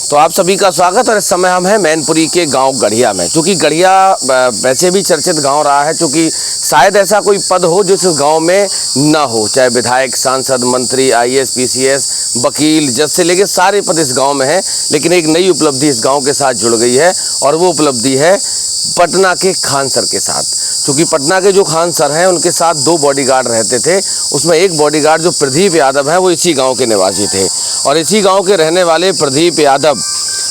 तो आप सभी का स्वागत। और इस समय हम हैं मैनपुरी के गांव गढ़िया में, क्योंकि गढ़िया वैसे भी चर्चित गांव रहा है, क्योंकि शायद ऐसा कोई पद हो जो इस गांव में ना हो, चाहे विधायक, सांसद, मंत्री, आईएएस, पीसीएस, वकील, जज से लेके सारे पद इस गांव में हैं। लेकिन एक नई उपलब्धि इस गांव के साथ जुड़ गई है, और वो उपलब्धि है पटना के खान सर के साथ। क्योंकि पटना के जो खान सर हैं उनके साथ 2 बॉडीगार्ड रहते थे। उसमें एक बॉडीगार्ड जो प्रदीप यादव है वो इसी गांव के निवासी थे, और इसी गांव के रहने वाले प्रदीप यादव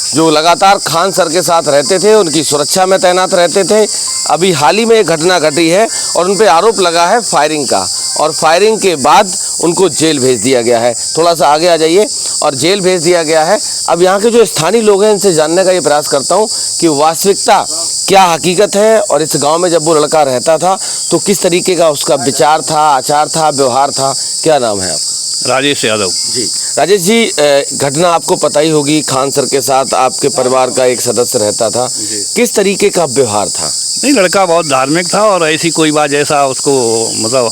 जो लगातार खान सर के साथ रहते थे, उनकी सुरक्षा में तैनात रहते थे। अभी हाल ही में एक घटना घटी है और उन पे आरोप लगा है फायरिंग का, और फायरिंग के बाद उनको जेल भेज दिया गया है। थोड़ा सा आगे आ जाइए। और जेल भेज दिया गया है। अब यहाँ के जो स्थानीय लोग हैं इनसे जानने का ये प्रयास करता हूँ कि वास्तविकता क्या हकीकत है, और इस गांव में जब वो लड़का रहता था तो किस तरीके का उसका विचार था, आचार था, व्यवहार था। क्या नाम है आपका? राजेश यादव जी। राजेश जी, घटना आपको पता ही होगी, खान सर के साथ आपके परिवार का एक सदस्य रहता था, किस तरीके का व्यवहार था? नहीं, लड़का बहुत धार्मिक था और ऐसी कोई बात जैसा उसको मतलब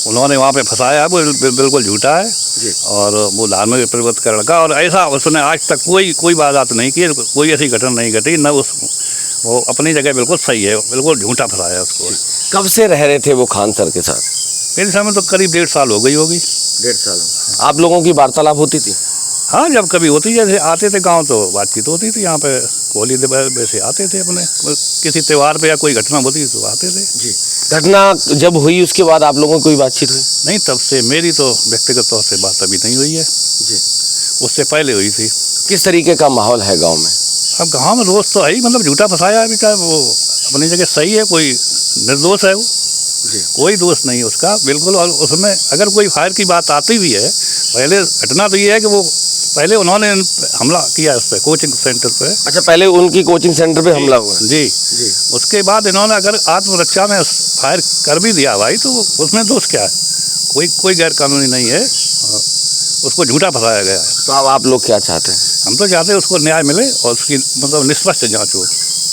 उन्होंने वहाँ पे फंसाया वो बिल्कुल झूठा है। और वो धार्मिक प्रवृत्ति का लड़का, और ऐसा उसने आज तक कोई बात नहीं की, कोई ऐसी घटना नहीं घटी न। वो अपनी जगह बिल्कुल सही है, बिल्कुल झूठा फंसाया उसको। कब से रह रहे थे वो खान सर के साथ? मेरे समय तो करीब 1.5 साल हो गई होगी। 1.5 साल। आप लोगों की वार्तालाप होती थी? हाँ, जब कभी होती, जैसे आते थे गांव तो बातचीत होती थी। यहाँ पे होली वैसे आते थे, अपने किसी त्यौहार पे या कोई घटना होती तो आते थे। जी। घटना जब हुई उसके बाद आप लोगों की कोई बातचीत हुई? नहीं, तब से मेरी तो व्यक्तिगत तौर से बात अभी नहीं हुई है जी। उससे पहले हुई थी। किस तरीके का माहौल है गांव में? अब गांव में रोज तो है ही, मतलब झूठा फंसाया है बेटा। वो अपनी जगह सही है, कोई निर्दोष है वो जी। कोई दोष नहीं उसका बिल्कुल। और उसमें अगर कोई फायर की बात आती भी है, पहले घटना तो ये है कि वो पहले उन्होंने हमला किया उस पर, कोचिंग सेंटर पे। अच्छा, पहले उनकी कोचिंग सेंटर पे हमला हुआ? जी। उसके बाद इन्होंने अगर आत्मरक्षा में फायर कर भी दिया भाई, तो उसमें दोष क्या है? कोई गैर कानूनी नहीं है, उसको झूठा फंसाया गया है। तो अब आप लोग क्या चाहते हैं? हम तो चाहते हैं उसको न्याय मिले और उसकी मतलब निष्पक्ष जांच हो।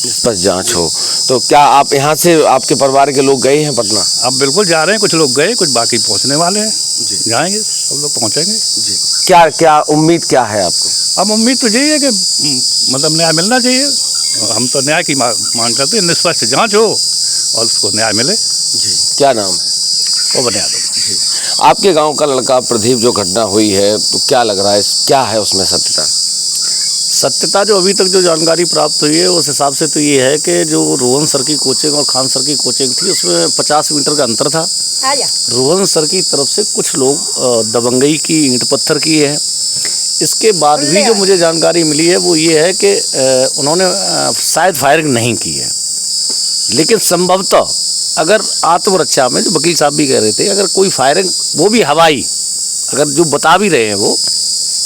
निष्पक्ष जांच हो। तो क्या आप यहाँ से, आपके परिवार के लोग गए हैं पटना? अब बिल्कुल जा रहे हैं, कुछ लोग गए, कुछ बाकी पहुँचने वाले हैं। जाएंगे, सब लोग पहुँचेंगे। जी। क्या उम्मीद क्या है आपको? अब उम्मीद तो यही है कि मतलब न्याय मिलना चाहिए। हम तो न्याय की मांग करते हैं, निष्पक्ष जांच हो और उसको न्याय मिले। जी। क्या नाम है? वो बता दो। जी। आपके गांव का लड़का प्रदीप, जो घटना हुई है, तो क्या लग रहा है, क्या है उसमें सत्यता? सत्यता जो अभी तक जो जानकारी प्राप्त हुई है उस हिसाब से तो ये है कि जो रोहन सर की कोचिंग और खान सर की कोचिंग थी उसमें 50 मीटर का अंतर था। रोहन सर की तरफ से कुछ लोग दबंगई की, ईंट पत्थर की है। इसके बाद भी जो मुझे जानकारी मिली है वो ये है कि उन्होंने शायद फायरिंग नहीं की है, लेकिन संभवतः अगर आत्मरक्षा में, जो वकील साहब भी कह रहे थे, अगर कोई फायरिंग, वो भी हवाई, अगर जो बता भी रहे हैं वो,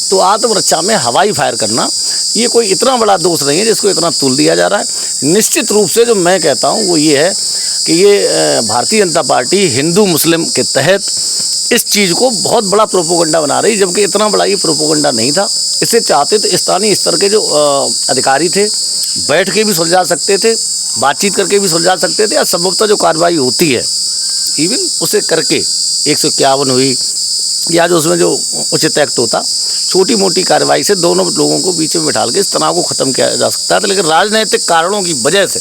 तो आत्मरक्षा में हवाई फायर करना ये कोई इतना बड़ा दोष नहीं है जिसको इतना तुल दिया जा रहा है। निश्चित रूप से जो मैं कहता हूँ वो ये है कि ये भारतीय जनता पार्टी हिंदू मुस्लिम के तहत इस चीज़ को बहुत बड़ा प्रोपोगंडा बना रही, जबकि इतना बड़ा ये प्रोपोगंडा नहीं था। इससे चाहते तो स्थानीय स्तर के जो अधिकारी थे बैठ के भी सुलझा सकते थे, बातचीत करके भी सुलझा सकते थे, या संभवतः जो कार्रवाई होती है इवन उसे करके 151 हुई, या जो उसमें जो उचित एक्ट होता, छोटी मोटी कार्रवाई से दोनों लोगों को बीच में बिठा के इस तनाव को ख़त्म किया जा सकता था। लेकिन राजनीतिक कारणों की वजह से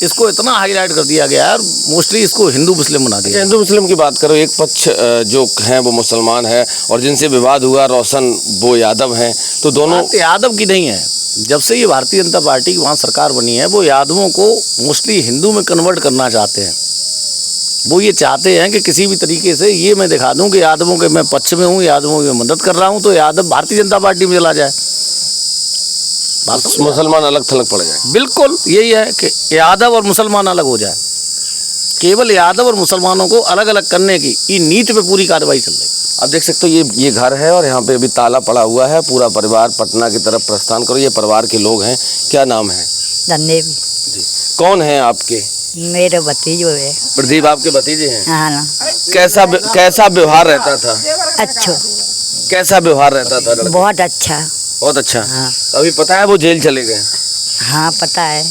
इसको इतना हाईलाइट कर दिया गया है और मोस्टली इसको हिंदू मुस्लिम बना दिया। हिंदू मुस्लिम की बात करो, एक पक्ष जो हैं वो मुसलमान है, और जिनसे विवाद हुआ रोशन वो यादव हैं, तो दोनों यादव की नहीं है। जब से ये भारतीय जनता पार्टी की वहाँ सरकार बनी है, वो यादवों को मोस्टली हिंदू में कन्वर्ट करना चाहते हैं। वो ये चाहते हैं कि किसी भी तरीके से ये मैं दिखा दूं कि यादवों के मैं पक्ष में हूँ, यादवों की मदद कर रहा हूँ, तो यादव भारतीय जनता पार्टी में चला जाए, मुसलमान अलग थलग पड़ जाए। बिल्कुल यही है कि यादव और मुसलमान अलग हो जाए। केवल यादव और मुसलमानों को अलग अलग करने की ये नीति पे पूरी कार्रवाई चल रही है। आप देख सकते हो ये घर है, और यहाँ पे अभी ताला पड़ा हुआ है। पूरा परिवार पटना की तरफ प्रस्थान करो। ये परिवार के लोग हैं। क्या नाम है? धन्यवाद जी। कौन है आपके? मेरे भतीजो है। प्रदीप आपके भतीजे हैं? हाँ ना। कैसा व्यवहार रहता था? अच्छा। कैसा व्यवहार रहता था लड़का? बहुत अच्छा। बहुत अच्छा। हाँ। अभी पता है वो जेल चले गए? हाँ पता है।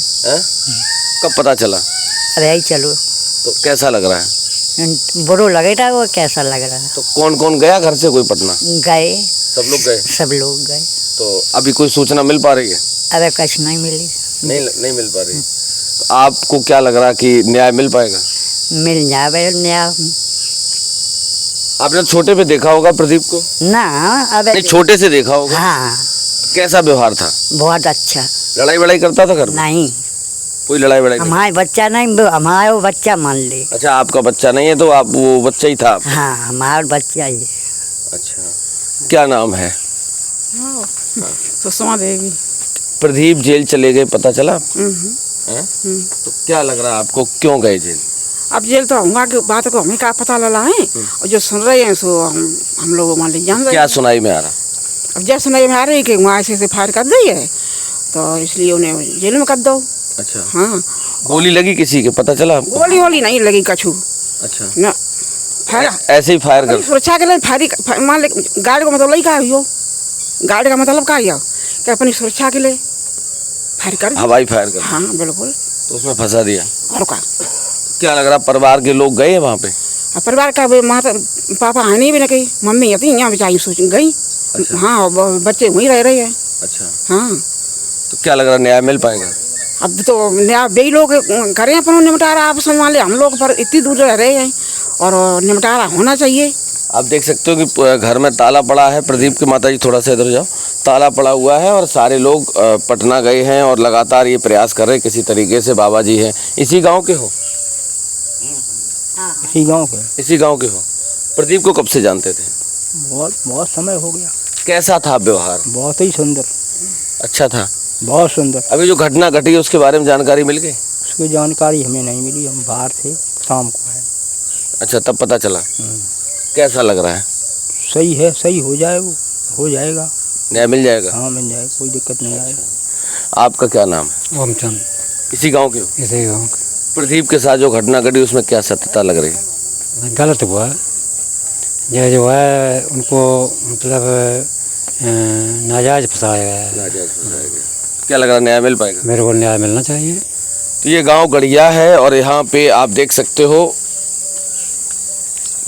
कब पता चला? अरे ही चलो। तो कैसा लग रहा है? बुरो लगे वो कैसा लग रहा है? तो कौन कौन गया घर से, कोई पटना? गए। सब लोग गए? सब लोग गए। तो अभी कोई सूचना मिल पा रही है? अरे कुछ नहीं मिली। नहीं मिल पा रही है। तो आपको क्या लग रहा है कि न्याय मिल पाएगा? मिल जावे न्याय। आपने छोटे पे देखा होगा प्रदीप को? ना अबे नहीं, छोटे से देखा होगा। हाँ कैसा व्यवहार था? बहुत अच्छा। लड़ाई वड़ाई करता था घर में? नहीं कोई लड़ाई वड़ाई नहीं? हमारे बच्चा नहीं, हमारा बच्चा मान ले। अच्छा, आपका बच्चा नहीं है तो आप वो बच्चा ही था आपका? हाँ हमारा बच्चा ही। अच्छा, क्या नाम है? सुषमा देवी। प्रदीप जेल चले गए, पता चला? हैं? तो क्या लग रहा है आपको, क्यों गए जेल? अब जेल तो होगा कि बात को हमें क्या पता लगा है, और जो सुन रहे हैं सो हम लोग मान लीजिए जान रहे क्या हैं। सुनाई में आ रहा? अब जब सुनाई में आ रही है कि वहाँ ऐसे फायर कर दी है, तो इसलिए उन्हें जेल में कर दो। अच्छा, हाँ, गोली लगी किसी के, पता चला आपको? गोली वोली नहीं लगी कछु अच्छा, न। फायर ऐसे ही फायर कर? सुरक्षा के लिए फायर मान ले, गाड़ी का मतलब लई का हो, गाड़ी का मतलब का हो कि अपनी सुरक्षा के लिए फायर कर। हवाई फायर कर? हाँ बिल्कुल। तो उसमें फंसा दिया। और का क्या लग रहा, परिवार के लोग गए वहाँ पे? परिवार का माता पापा आने भी न कही, मम्मी आती यहाँ बेचारी सोच गई। अच्छा। हाँ, और बच्चे वहीं रह रहे हैं। अच्छा, हाँ, तो क्या लग रहा, न्याय मिल पाएगा? अब तो वे लोग करें अपन निपटारा, आप संभाले, हम लोग पर इतनी दूर रह रहे हैं और निपटारा होना चाहिए। आप देख सकते हो कि घर में ताला पड़ा है। प्रदीप की माता जी थोड़ा सा इधर जाओ। ताला पड़ा हुआ है और सारे लोग पटना गए हैं और लगातार ये प्रयास कर रहे हैं किसी तरीके से। बाबा जी हैं, इसी गांव के हो? इसी गांव के। इसी गांव के हो। प्रदीप को कब से जानते थे? बहुत समय हो गया। कैसा था व्यवहार? बहुत ही सुंदर। अच्छा था? बहुत सुंदर। अभी जो घटना घटी है उसके बारे में जानकारी मिल गई? उसकी जानकारी हमें नहीं मिली, हम बाहर थे, शाम को आए। अच्छा, तब पता चला। कैसा लग रहा है? सही है, सही हो जाए, वो हो जाएगा, न्याय मिल जाएगा? हाँ मिल जाएगा, कोई दिक्कत नहीं आएगी। आपका क्या नाम है? ओमचंद। इसी गांव के हो? इसी गाँव प्रदीप के साथ जो घटना घटी उसमें क्या सत्यता लग रही है? गलत हुआ है, जो है उनको मतलब नाजायज फंसाया गया है। नाजायज फंसाया गया। क्या लग रहा, न्याय मिल पाएगा? मेरे को न्याय मिलना चाहिए। तो ये गांव गढ़िया है और यहाँ पे आप देख सकते हो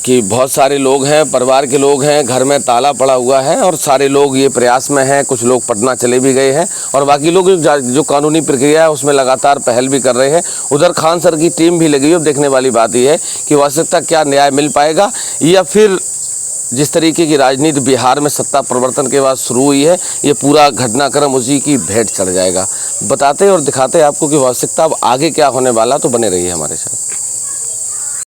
कि बहुत सारे लोग हैं, परिवार के लोग हैं, घर में ताला पड़ा हुआ है और सारे लोग ये प्रयास में हैं। कुछ लोग पटना चले भी गए हैं और बाकी लोग जो कानूनी प्रक्रिया है उसमें लगातार पहल भी कर रहे हैं। उधर खान सर की टीम भी लगी हुई। अब देखने वाली बात यह है कि वास्तविकता क्या न्याय मिल पाएगा, या फिर जिस तरीके की राजनीति बिहार में सत्ता परिवर्तन के बाद शुरू हुई है, ये पूरा घटनाक्रम उसी की भेंट चढ़ जाएगा। बताते और दिखाते आपको कि वास्तविकता अब आगे क्या होने वाला, तो बने रहिए हमारे साथ।